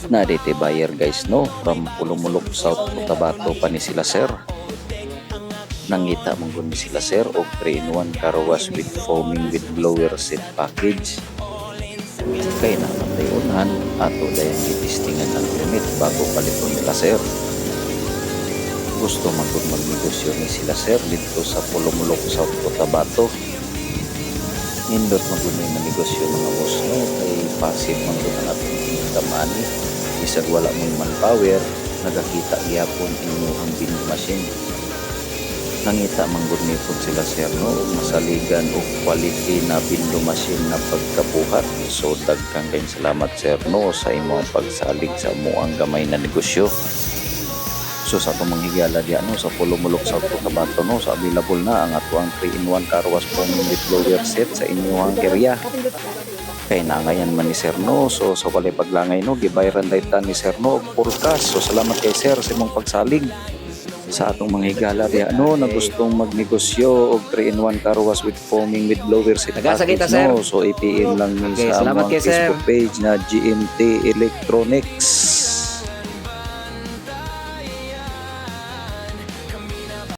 Na dito buyer guys no, from Pulumulok South Cotabato pa ni sila sir. Nangita mong guni sila sir og 3-in-1 car wash with foaming with blower set package. Kay naman dayunan ato dayon gitistingan ang unit bago paliton nila sir. Gusto man gud magnegosyo ni sila sir dito sa Pulumulok South Cotabato. Nindot man gud na negosyo mga boss no, kay passive man gud ang atong income ani. Isag wala mong manpower, nagakita gyapon inyong bind machine. Nangita manggod ni po sila sir no, masaligan o quality na bindo machine na pagkabuhat. So dagkang kayong salamat sir no sa imong pagsalig sa muang gamay na negosyo. So sa itong manghigala diyan no, sa Pulumulok South Cotabato no, so available na ang atuang 3-in-1 car wash foaming with blower set sa inyong area. Kay nangayan man ni sir no, so sa walay paglangay no, gibayran dayta ni sir no og full cash. So salamat kay sir sa imong pagsalig sa atong mga higala diya no na gustong magnegosyo og 3-in-1 car wash with foaming with blower set package no. So i-PM lang ni sa among Facebook page na GMT Electronics.